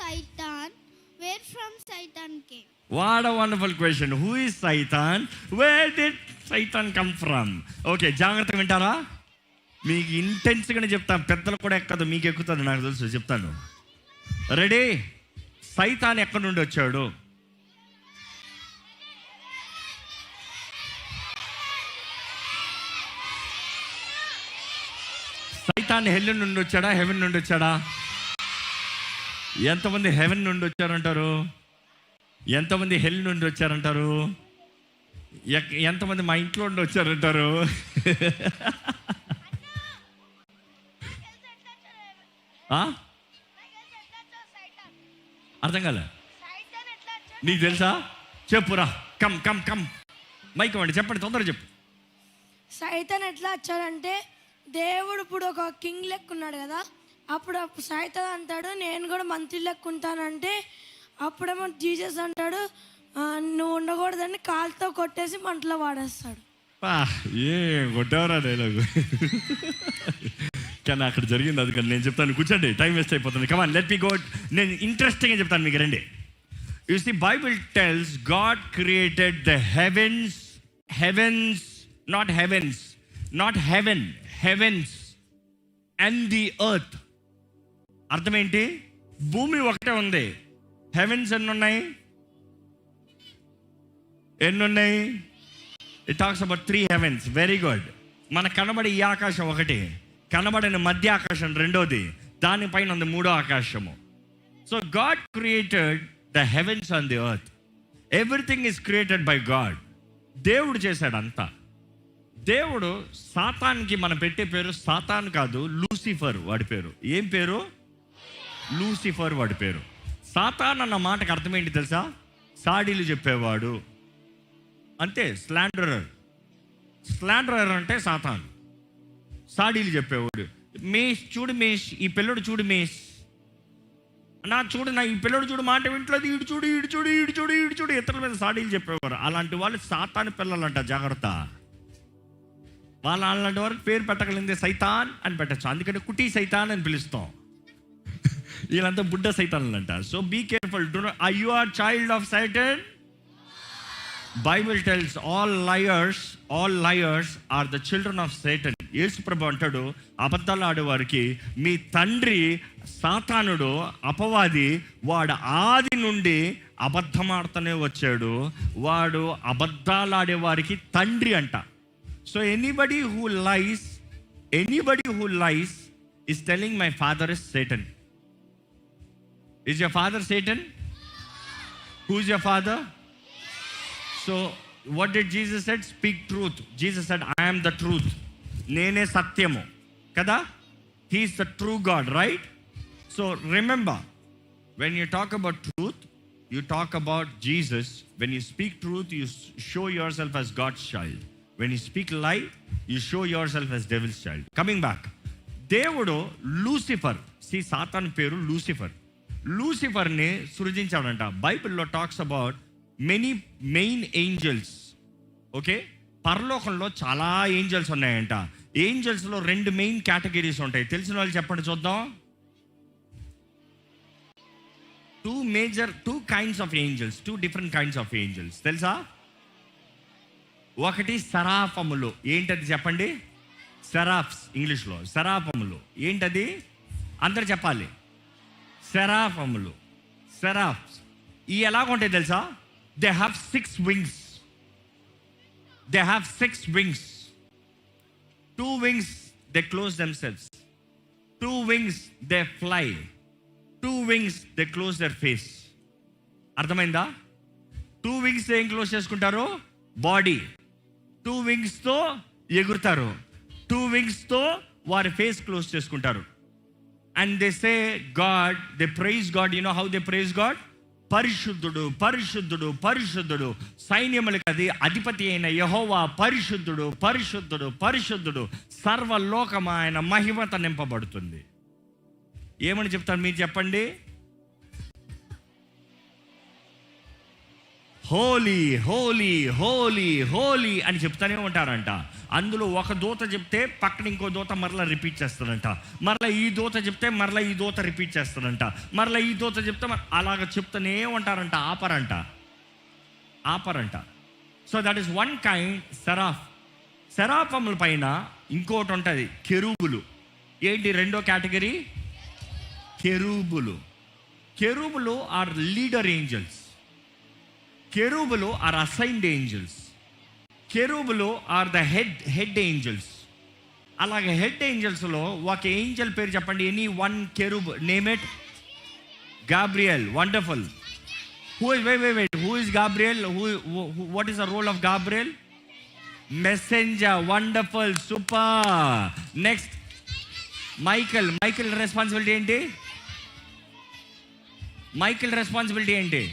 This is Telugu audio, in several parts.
Satan? Where from Satan came? What a wonderful question. Who is Satan? Where did Satan come from? Okay, జాగ్రత్తగా వింటారా? మీకు ఇంటెన్స్గానే చెప్తాను, పెద్దలు కూడా ఎక్కదు, మీకు ఎక్కుతుంది నాకు తెలుసు, చెప్తాను. రెడీ? సైతాన్ ఎక్కడి నుండి వచ్చాడు? సైతాన్ హెల్ నుండి వచ్చాడా, హెవెన్ నుండి వచ్చాడా? ఎంతమంది హెవెన్ నుండి వచ్చారంటారు? ఎంతమంది హెల్ నుండి వచ్చారంటారు? ఎంతమంది మా ఇంట్లో నుండి వచ్చారంటారు? అర్థం కాలే? నీకు తెలుసా? చెప్పురా, కమ్ కమ్ కమ్ మైక్ ఇవ్వండి, చెప్పండి, తొందరగా చెప్పు. సైతాన్ ఎట్లా వచ్చాడంటే, దేవుడు ఇప్పుడు ఒక కింగ్ లెక్క ఉన్నాడు కదా, అప్పుడు సైతాన్ అంటాడు నేను కూడా మంత్రి లెక్క ఉంటానంటే, అప్పుడేమో జీసస్ అంటాడు నువ్వు ఉండకూడదని కాలుతో కొట్టేసి మంటలో వాడేస్తాడు. ఏ కొట్టేవరా డైలాగ్, కానీ అక్కడ జరిగింది అది. కానీ నేను చెప్తాను, కూర్చోండి, టైం వేస్ట్ అయిపోతుంది. Come on, let me go. నేను ఇంట్రెస్టింగ్గా చెప్తాను మీకు, రండి. You see, Bible tells God created the heavens, not heaven, heavens and the earth. అర్థం ఏంటి? భూమి ఒకటే ఉంది, హెవెన్స్ ఎన్ని ఉన్నాయి? It talks about 3 heavens. Very good. మనకు కనబడే ఈ ఆకాశం ఒకటి, కనబడిన మధ్య ఆకాశం రెండోది, దానిపైన ఉంది మూడో ఆకాశము. So God created the heavens and the earth. Everything is created by God. దేవుడు చేశాడు అంతా. దేవుడు సాతాన్కి మనం పెట్టే పేరు సాతాన్ కాదు, లూసిఫర్ వాడి పేరు. ఏం పేరు? లూసిఫర్ వాడి పేరు. సాతాన్ అన్న మాటకు అర్థం ఏంటి తెలుసా? సాడీలు చెప్పేవాడు అంతే. స్లాండరర్ అంటే సాతాన్. సాడీలు చెప్పేవాడు. మేష్ చూడు, మేష్ ఈ పిల్లడు చూడు, మేష్ నా ఈ పిల్లడు చూడు, మాట వింటలేదు, ఈడు చూడు ఇతరుల మీద సాడీలు చెప్పేవారు. అలాంటి వాళ్ళు సాతాన్ పిల్లలంట, జాగ్రత్త. అలాంటి వరకు పేరు పెట్టగలిగిందే సైతాన్ అని పెట్టచ్చు. అందుకని కుటీ సైతాన్ అని పిలుస్తాం. వీళ్ళంతా బుడ్డ సైతాన్లు అంట. So be careful. Are you are child of Satan? Bible tells all liars are the children of Satan. Yesu ప్రభు అంటాడు, అబద్ధాలు ఆడేవారికి మీ తండ్రి సాతానుడు, అపవాది, వాడు ఆది నుండి అబద్ధం ఆడుతూనే వచ్చాడు. వాడు అబద్ధాలు ఆడేవారికి తండ్రి అంట. So anybody who lies is telling my father is Satan. Is your father Satan? Who is your father? So what did Jesus said? Speak truth. Jesus said, I am the truth. Nene satyamu. Kada? He is the true God, right? So remember, when you talk about truth, you talk about Jesus. When you speak truth, you show yourself as God's child. When you speak lie, you show yourself as devil's child. Coming back, దేవుడు లూసిఫర్, సాతాన్ పేరు లూసిఫర్ని సృజించాడంట. బైబిల్లో talks about many main angels. Okay, పరలోకంలో చాలా ఏంజల్స్ ఉన్నాయంట. ఏంజల్స్లో 2 మెయిన్ కేటగిరీస్ ఉంటాయి. తెలిసిన వాళ్ళు చెప్పండి చూద్దాం. 2 kinds of angels, 2 different kinds of angels. తెలుసా? ఒకటి సరాఫములు. ఏంటది చెప్పండి? సెరాఫ్స్, ఇంగ్లీష్లో సరాఫములు. ఏంటది? అందరు చెప్పాలి. సెరాఫ్స్ ఈ ఎలాగుంటాయి తెలుసా? They have 6 wings. 2 wings they close themselves, 2 wings they fly, 2 wings they close their face. అర్థమైందా? 2 wings ఏం క్లోజ్ చేసుకుంటారు? బాడీ. 2 wings తో ఎగురుతారు, 2 wings తో వారి ఫేస్ క్లోజ్ చేసుకుంటారు. And they say God, they praise God. You know how they praise God? పరిశుద్ధుడు, పరిశుద్ధుడు, పరిశుద్ధుడు, సైన్యములకు అధిపతి అయిన యెహోవా పరిశుద్ధుడు, పరిశుద్ధుడు, పరిశుద్ధుడు, సర్వలోకం ఆయన మహిమత నింపబడుతుంది. ఏమని చెప్తారు మీరు చెప్పండి? హోలీ హోలీ హోలీ హోలీ అని చెప్తానే ఉంటారంట. అందులో ఒక దూత చెప్తే పక్కన ఇంకో దూత మరలా రిపీట్ చేస్తాడంట, మరలా ఈ దూత చెప్తే మరలా ఈ దూత రిపీట్ చేస్తాడంట, మరలా ఈ దూత చెప్తే అలాగ చెప్తూనే ఉంటారంట, ఆపరంట. So that is one kind seraph. సెరాఫముల పైన ఇంకోటి ఉంటుంది, కెరూబులు. ఏంటి రెండో కేటగిరీ? కెరూబులు. కెరూబులు ఆర్ లీడర్ ఏంజల్స్. కెరూబులు ఆర్ అసైన్డ్ ఏంజల్స్. కెరూబులు ఆర్ ద హెడ్ ఏంజల్స్. అలాగే హెడ్ ఏంజల్స్లో ఒక ఏంజల్ పేరు చెప్పండి, any one cherub, name it. Gabriel. Wonderful. who is Gabriel? What is the role of Gabriel? Messenger. Wonderful. Super. Next, Michael responsibility ఏంటి? మైకేల్ రెస్పాన్సిబిలిటీ ఏంటి?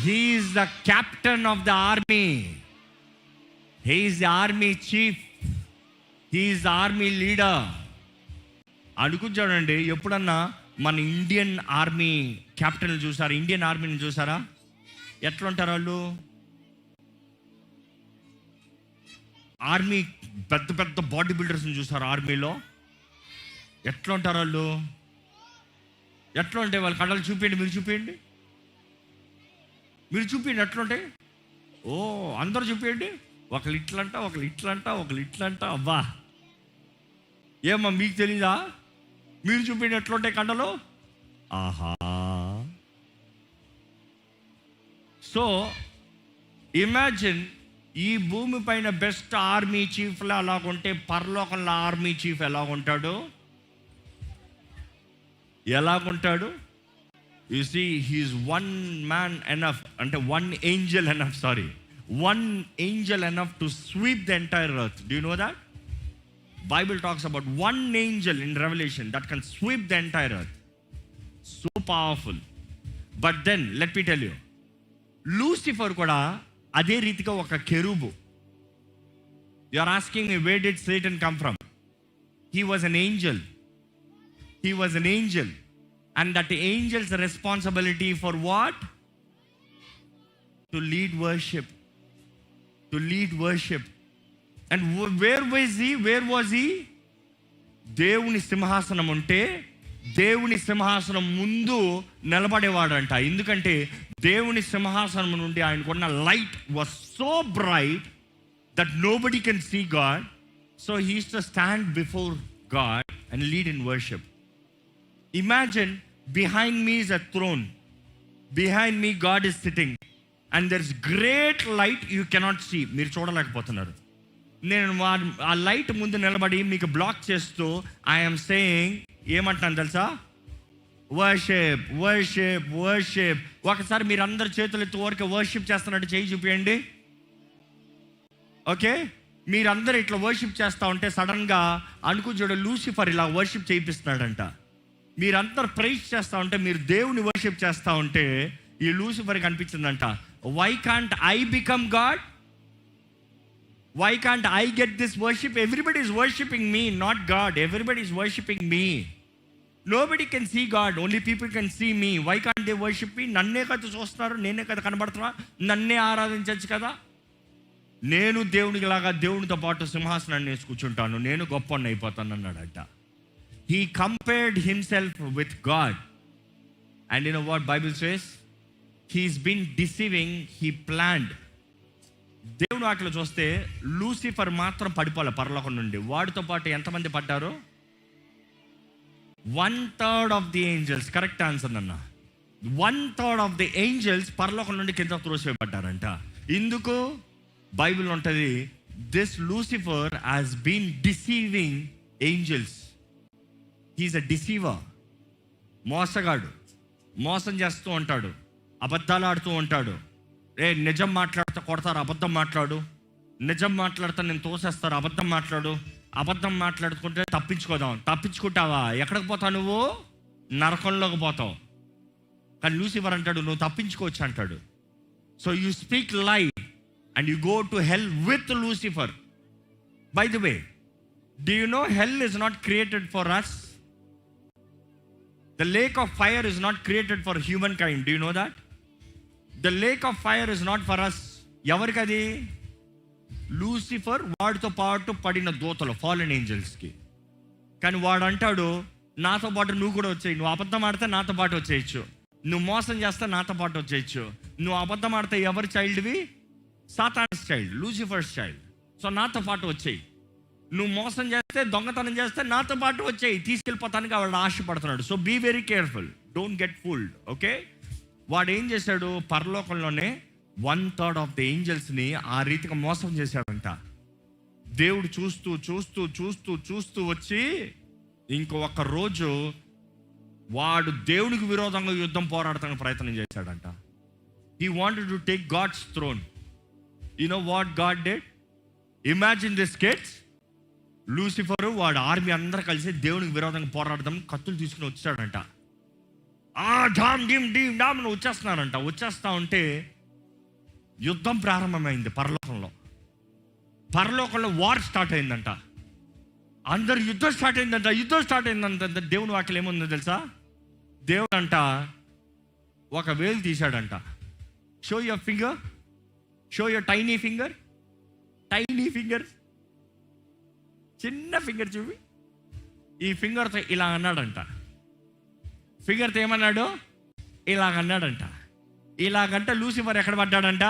He is the captain of the army. He is the army chief. He is the army leader. అనుకుంటాడండి, ఎప్పుడన్నా మన ఇండియన్ ఆర్మీ క్యాప్టెన్లు చూసారా? ఇండియన్ ఆర్మీని చూసారా? ఎట్లా ఉంటారు వాళ్ళు? ఆర్మీ పెద్ద పెద్ద బాడీ బిల్డర్స్ని చూసారు ఆర్మీలో? ఎట్లా ఉంటారు వాళ్ళు? ఎట్లా ఉంటాయి వాళ్ళ కళ్ళలు? చూపించండి, మీరు చూపించండి ఎట్లా ఉంటాయి. ఓ అందరూ చూపించండి. ఒకళ్ళు ఇట్లంట, ఒకళ్ళు ఇట్లంట. అబ్బా, ఏమమ్మా మీకు తెలీదా? మీరు చూపించండి ఎట్లా ఉంటాయి కండలు. ఆహా. సో ఇమాజిన్, ఈ భూమి పైన బెస్ట్ ఆర్మీ చీఫ్లో అలాగుంటే పరలోకంలో ఆర్మీ చీఫ్ ఎలాగుంటాడు? You see, he is one man enough, అంటే one angel enough to sweep the entire earth. Do you know that? Bible talks about one angel in Revelation that can sweep the entire earth. So powerful. But then, let me tell you, Lucifer కూడా అదే రీతిగా ఒక కెరూబు. You are asking me, where did Satan come from? He was an angel. And that angel's responsibility for what? To lead worship. And where was he? దేవుని సింహాసనం ఉంటే దేవుని సింహాసనం ముందు నిలబడేవాడంట. ఎందుకంటే దేవుని సింహాసనం నుండి ఆయనకున్న light was so bright that nobody can see God. So he used to stand before God and lead in worship. Imagine, behind me is a throne. Behind me God is sitting. And there's great light you cannot see. మీరు చూడలేకపోతున్నారు. నేను ఆ లైట్ ముందు నిలబడి మీకు బ్లాక్ చేస్తూ ఐఎమ్ సేయింగ్, ఏమంటాను తెలుసా? వర్షిప్. ఒకసారి మీరు అందరు చేతులు ఎత్తు వరకు వర్షిప్ చేస్తున్నట్టు చేయి చూపించండి. ఓకే, మీరందరూ ఇట్లా వర్షిప్ చేస్తూ ఉంటే సడన్గా అనుకుంటాడు లూసిఫర్ ఇలా వర్షిప్ చేయిస్తున్నాడంట. మీరందరూ ప్రైజ్ చేస్తూ ఉంటే, మీరు దేవుని వర్షిప్ చేస్తూ ఉంటే ఈ లూసిఫర్కి అనిపించిందంట, why can't I become God? Why can't I get this worship? Everybody is worshipping me, not God. Everybody is worshipping me. Nobody can see God, only people can see me. Why can't they worship me? నన్నే కదా చూస్తున్నారు, నేనే కదా కనబడుతున్నా, నన్నే ఆరాధించచ్చు కదా. నేను దేవునికి లాగా దేవునితో పాటు సింహాసనాన్ని వేసి కూర్చుంటాను, నేను గొప్పవాడిని అయిపోతాను అన్నాడట. He compared himself with God. And you know what Bible says? He's been deceiving, he planned. దేవుని వాటిలో చూస్తే లూసిఫర్ మాత్రం పడిపోలే పరలోకం నుండి. వాడితో పాటు ఎంతమంది పడ్డారు? 1/3 of the angels. Correct answer అన్న. 1/3 ఆఫ్ ది ఏంజల్స్ పరలోకం నుండి కింద త్రోసివేయబడ్డారంట. ఇందుకు బైబిల్ ఉంటుంది, this Lucifer has been deceiving angels. He is a deceiver. మోసగాడు, మోసం చేస్తూ ఉంటాడు, అబద్ధాలు ఆడుతూ ఉంటాడు. నిజం మాట్లాడుతూ కొడతారు, అబద్ధం మాట్లాడు. నిజం మాట్లాడుతా నేను తోసేస్తారు, అబద్ధం మాట్లాడు. అబద్ధం మాట్లాడుకుంటే తప్పించుకుంటావా? ఎక్కడికి పోతావు నువ్వు? నరకంలోకి పోతావు. కానీ లూసిఫర్ అంటాడు, నువ్వు తప్పించుకోవచ్చు అంటాడు. సో యూ స్పీక్ లై and you go to hell with Lucifer. By the way, do you know hell is not created for us? The lake of fire is not created for humankind. Do you know that? The lake of fire is not for us. ఎవరికి అది? లూసిఫర్ వాడితో పాటు పడిన దూతలు, ఫాలెన్ ఏంజల్స్కి. కానీ వాడు అంటాడు, నాతో పాటు నువ్వు కూడా వచ్చేయి. నువ్వు అబద్ధం ఆడితే నాతో పాటు వచ్చేయచ్చు, నువ్వు మోసం చేస్తే నాతో పాటు వచ్చేయచ్చు. నువ్వు అబద్ధం ఆడితే ఎవరి చైల్డ్వి? సాతాన్స్ చైల్డ్, లూసిఫర్స్ చైల్డ్. సో నాతో పాటు వచ్చేయి. నువ్వు మోసం చేస్తే, దొంగతనం చేస్తే నాతో పాటు వచ్చేయి, తీసుకెళ్ళిపోతానికి వాడు ఆశపడుతున్నాడు. So be very careful, don't get fooled. Okay, వాడు ఏం చేశాడు? పరలోకంలోనే 1/3 ఆఫ్ ద ఏంజల్స్ని ఆ రీతిగా మోసం చేశాడంట. దేవుడు చూస్తూ చూస్తూ చూస్తూ చూస్తూ వచ్చి ఇంకొక రోజు వాడు దేవునికి విరోధంగా యుద్ధం పోరాడటానికి ప్రయత్నం చేశాడంట. He wanted to take God's throne. You know what God did? Imagine this kids. Lucifer వాడు ఆర్మీ అందరూ కలిసి దేవునికి విరోధంగా పోరాడదాం కత్తులు తీసుకుని వచ్చాడంట. ఢామ్ డీమ్ డీమ్ డామ్ వచ్చేస్తున్నారంట. వచ్చేస్తా ఉంటే యుద్ధం ప్రారంభమైంది పరలోకంలో. పరలోకంలో వార్ స్టార్ట్ అయిందంట. అందరు యుద్ధం స్టార్ట్ అయిందంట. దేవుని వాక్యం ఏముందో తెలుసా? దేవుడు అంట ఒక వేలు తీశాడంట. Show your finger, show your tiny finger. చిన్న ఫింగర్ చూపి. ఈ ఫింగర్తో ఇలా అన్నాడంట. ఫింగర్తో ఏమన్నాడు? ఇలాగన్నాడంట. ఇలాగంటే లూసిఫర్ ఎక్కడ పడ్డాడంట?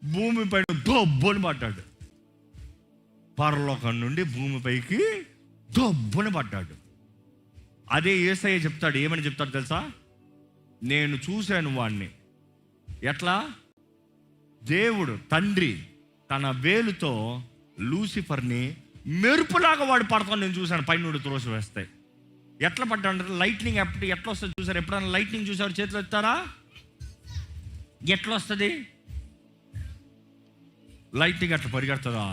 భూమిపై దొబ్బుని పడ్డాడు. పరలోకం నుండి భూమిపైకి దొబ్బుని పడ్డాడు. అదే యేసయ్య చెప్తాడు. ఏమని చెప్తాడు తెలుసా? నేను చూశాను వాడిని. ఎట్లా? దేవుడు తండ్రి తన వేలుతో లూసిఫర్ని మెరుపులాగా వాడు పడతాను నేను చూశాను, పైన నుండి త్రోసి వేస్తాయి. ఎట్లా పడ్డాడు? లైట్నింగ్ ఎట్లా వస్తుంది చూసారు? ఎప్పుడైనా లైట్నింగ్ చూసారు? చేతిలో ఎత్తారా? ఎట్లా వస్తుంది లైట్నింగ్? అట్లా పరిగెడుతుందా?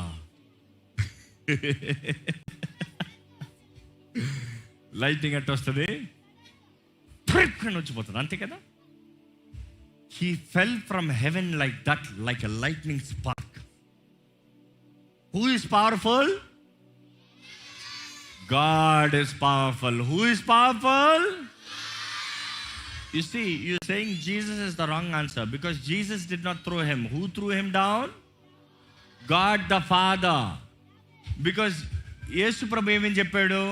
లైట్నింగ్ ఎట్లా వస్తుంది? వచ్చిపోతుంది, అంతే కదా. He fell from heaven like that, like a lightning spark. Who is powerful? God is powerful. Who is powerful? You see, you're saying Jesus is the wrong answer because Jesus did not throw him. Who threw him down? God the Father. Because Yesu Prabhu even chepadu,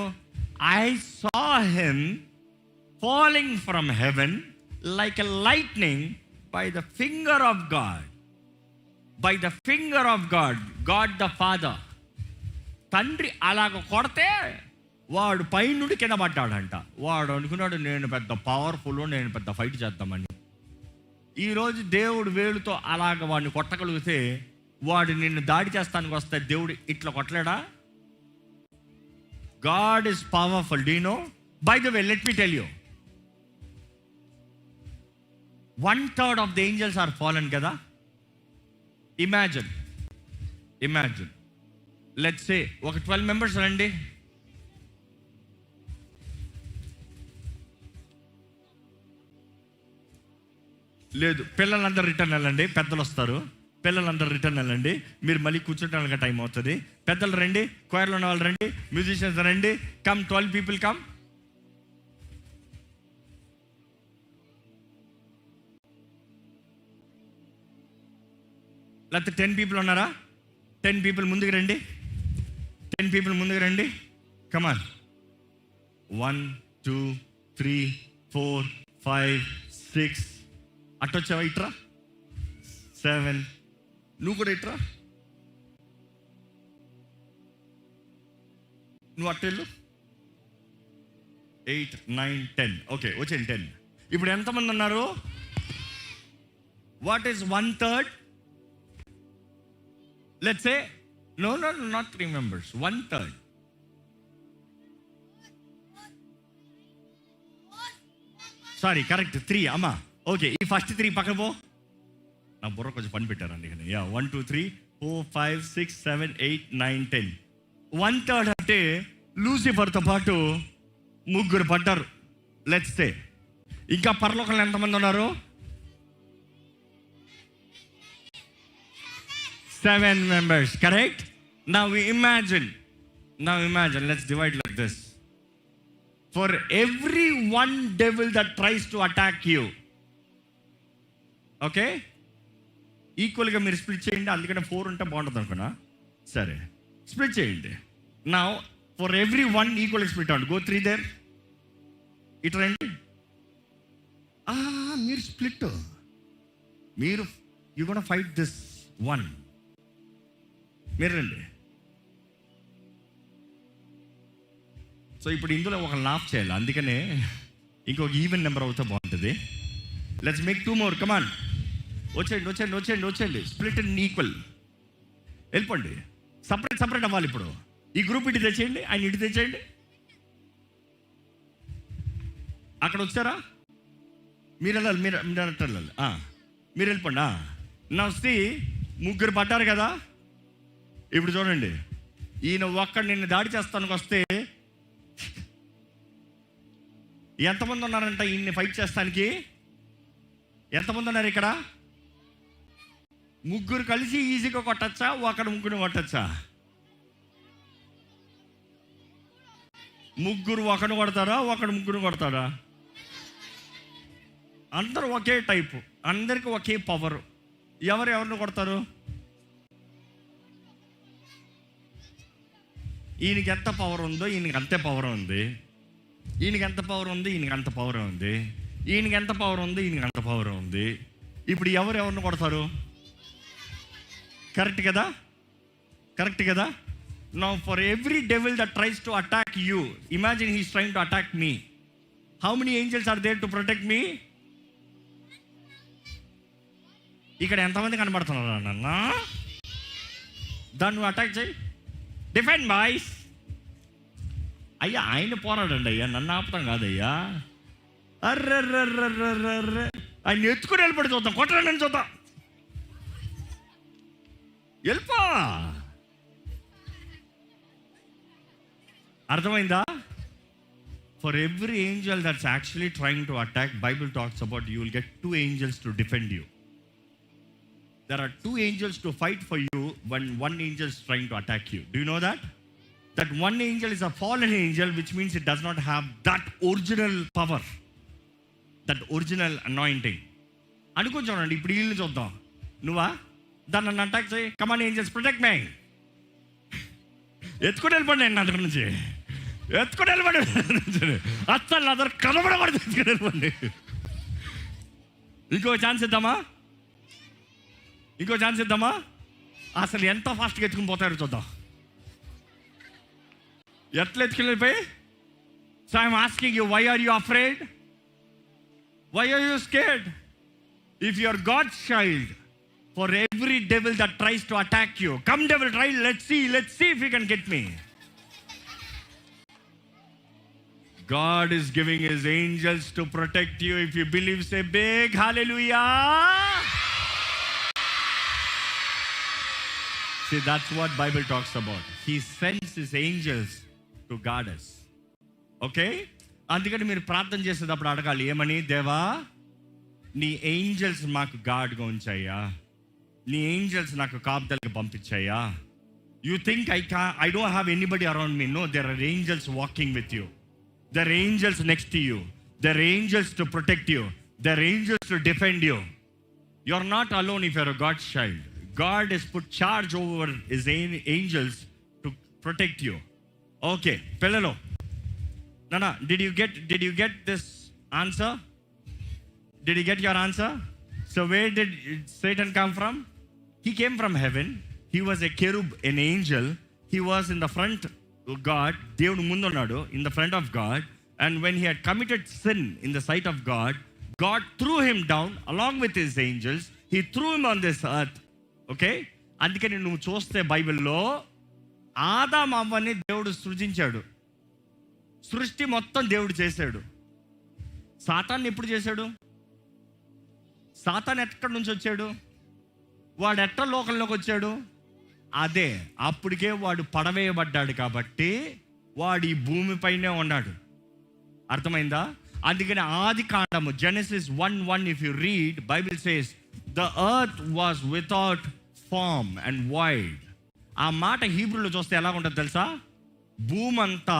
I saw him falling from heaven like a lightning by the finger of God. By the finger of God. God the Father. తండ్రి అలాగ కొడితే వాడు పైనుండి కింద పడ్డాడంట. వాడు అనుకున్నాడు నేను పెద్ద పవర్ఫుల్, నేను పెద్ద ఫైట్ చేద్దామని. ఈరోజు దేవుడు వేలుతో అలాగ వాడిని కొట్టగలిగితే వాడు నిన్ను దాడి చేస్తానికి వస్తే దేవుడు ఇట్లా కొట్టలేడా? God is powerful. Do you know? By the way, let me tell you, 1/3 of the angels are fallen కదా. ఇమాజిన్ లెట్స్ సే ఒక 12 మెంబర్స్ రండి. లేదు, పిల్లలందరూ రిటర్న్ వెళ్ళండి, పెద్దలు వస్తారు. పిల్లలందరూ రిటర్న్ వెళ్ళండి, మీరు మళ్ళీ కూర్చోటానికి టైం అవుతుంది. పెద్దలు రండి, క్వైర్లో ఉన్న వాళ్ళు రండి, మ్యూజిషియన్స్ రండి. Come 12 people come. లేకపోతే 10 పీపుల్ ఉన్నారా? 10 పీపుల్ ముందుకు రండి. 10 పీపుల్ ముందుకు రండి. కమాన్. 1 2 3 4 5 6. అట్టొచ్చావా? ఇట్రా. 7. నువ్వు కూడా ఇట్రా. నువ్వు అట్టెళ్ళు. 8 9 10. ఓకే, వచ్చేయండి 10. ఇప్పుడు ఎంతమంది ఉన్నారు? What is 1/3? Let's say, no, not 3 members, 1/3. Sorry, correct, 3, amma. Okay, ఈ ఫస్ట్ 3 పక్కన పో. నా బుర్ర కొంచెం పని పెట్టారండి. 1 2 3 4 5 6 7 8 9 10. 1/3 అంటే లూసిఫర్తో పాటు 3 పడ్డారు. లెట్స్ సే ఇంకా పరలోకంలో ఎంతమంది ఉన్నారు? 7 members, correct? Now imagine, let's divide like this. For every one devil that tries to attack you, okay, ఈక్వల్గా మీరు స్ప్లిట్ చేయండి. అందుకనే 4 ఉంటే బాగుంటుంది అనుకున్నా. సరే, స్ప్లిట్ చేయండి. నా ఫర్ ఎవ్రీ 1 ఈక్వల్ స్ప్లిట్ అవ్వండి. Go 3 there. ఇటు రండి. మీరు స్ప్లిట్, మీరు యూ గోనా ఫైట్ దిస్ 1. మీరు రండి. సో ఇప్పుడు ఇందులో ఒక లాఫ్ చేయాలి, అందుకనే ఇంకొక ఈవెన్ నెంబర్ అవుతే బాగుంటుంది. Let's make 2 more. కమాన్, వచ్చేయండి. Split and equal. వెళ్ళిపోండి. సపరేట్ అవ్వాలి. ఇప్పుడు ఈ గ్రూప్ ఇటు తెచ్చేయండి, ఆయన ఇటు తెచ్చేయండి. అక్కడ వచ్చారా? మీరు వెళ్ళాలి, మీరు వెళ్ళాలి. మీరు వెళ్ళిపోండి. నా వస్తే 3 పడ్డారు కదా. ఇప్పుడు చూడండి, ఈయన ఒక్కడు నిన్ను దాడి చేస్తానికి వస్తే ఎంతమంది ఉన్నారంట ఈయన్ని ఫైట్ చేస్తానికి? ఎంతమంది ఉన్నారు ఇక్కడ? 3 కలిసి ఈజీగా కొట్టచ్చా? ఒకడు 3 కొట్టచ్చా? 3 ఒకడు కొడతారా? ఒకడు 3 కొడతారా? అందరూ ఒకే టైపు, అందరికి ఒకే పవర్. ఎవరిని కొడతారు? ఈయనకి ఎంత పవర్ ఉందో ఈయనకి అంతే పవర్ ఉంది. ఈయనకి ఎంత పవర్ ఉంది, ఈయనకి అంత పవర్ ఉంది. ఈయనకి ఎంత పవర్ ఉంది, ఈయనకి అంత పవర్ ఉంది. ఇప్పుడు ఎవరిని కొడతారు? కరెక్ట్ కదా? Now for every devil that tries to attack you, imagine he's trying to attack me. How many angels are there to protect me? ఇక్కడ ఎంతమంది కనబడుతున్నారా నన్న? దాన్ని అటాక్ చేయి. Defend boys. అయ్యా, ఆయన పోరాడండి అయ్యా, నన్ను ఆపుతాం కాదయ్యా. అర్రర్రర్రర్రర్ర, ఆయన ఎత్తుకుని వెళ్ళిపడి చూద్దాం. కొట్టరాని చూద్దాం. వెళ్ళిపో. అర్థమైందా? For every Angel that's actually trying to attack, Bible talks about you will get 2 angels to defend you. There are 2 angels to fight for you when 1 angel is trying to attack you. Do you know that? That 1 angel is a fallen angel, which means it does not have that original power, that original anointing. అనుకుని చూడండి, ఇప్పుడు వీళ్ళని చూద్దాం. నువ్వా? దాన్ని నన్ను అటాక్ చేయి. కమాన్ ఏంజల్స్, ప్రొటెక్ట్ మీ. ఎత్తుకుని వెళ్ళిపోండి. నేను అక్కడ నుంచి ఎత్తుకుని వెళ్ళిపోండి. అస్సలు నా దగ్గర కనబడకూడదు. ఎత్తుకుని వెళ్ళిపోండి. ఇంకో ఛాన్స్ ఇద్దామా? అసలు ఎంత ఫాస్ట్గా ఎత్తుకుని పోతారో చూద్దాం. ఎట్లా ఎత్తుకుని వెళ్ళిపోయి? So I'm asking you, why are you afraid? Why are you scared? If you are God's child, for every devil that tries to attack you, come devil, try, let's see if you can get me. God is giving his angels to protect you. If you believe, say big hallelujah. See, that's what Bible talks about. He sends his angels to guard us. Okay? అందుకని మీరు ప్రార్థన చేసేటప్పుడు అడగాలి, ఏమని? దేవా, నీ ఏంజల్స్ మాకు గార్డ్గా ఉంచాయ్యా, నీ ఏంజల్స్ నాకు కాపుదలకి పంపించాయ్యా. You think I don't have anybody around me. No, there are angels walking with you. There are angels next to you. There are angels to protect you. There are angels to defend you. You are not alone if you are a God's child. God has put charge over his angels to protect you. Okay, pillalo. Nana, did you get this answer? Did you get your answer? So where did Satan come from? He came from heaven. He was a cherub, an angel. He was in the front of God. దేవుడు ముందు ఉన్నాడు, in the front of God. And when he had committed sin in the sight of God, God threw him down along with his angels. He threw him on this earth. Okay? అందుకని నువ్వు చూస్తే బైబిల్లో ఆదాము అవ్వని దేవుడు సృజించాడు. సృష్టి మొత్తం దేవుడు చేశాడు. సాతాన్ని ఎప్పుడు చేశాడు? సాతాన్ ఎక్కడి నుంచి వచ్చాడు? వాడు ఎట్ట లోకంలోకి వచ్చాడు? అదే, అప్పటికే వాడు పడవేయబడ్డాడు కాబట్టి వాడు ఈ భూమిపైనే ఉన్నాడు. అర్థమైందా? అందుకని ఆది కాండము, Genesis 1:1, if you read, Bible says the earth was without form and void. ఆ మాట హీబ్రూలో చూస్తే ఎలా ఉంటుంది తెలుసా? భూమంతా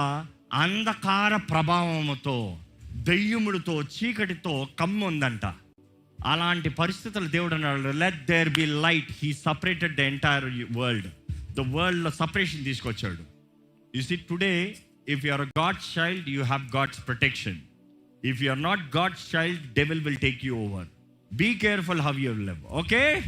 అంధకార ప్రభావముతో, దెయ్యముడితో, చీకటితో కమ్ముందంట. అలాంటి పరిస్థితులు దేవుడు అన్నాడు, let there be light. He separated the entire world. The వరల్డ్లో సపరేషన్ తీసుకొచ్చాడు. You see today if you are God's child, you have God's protection. If you are not God's child, devil will take you over. Be careful how you live. Okay.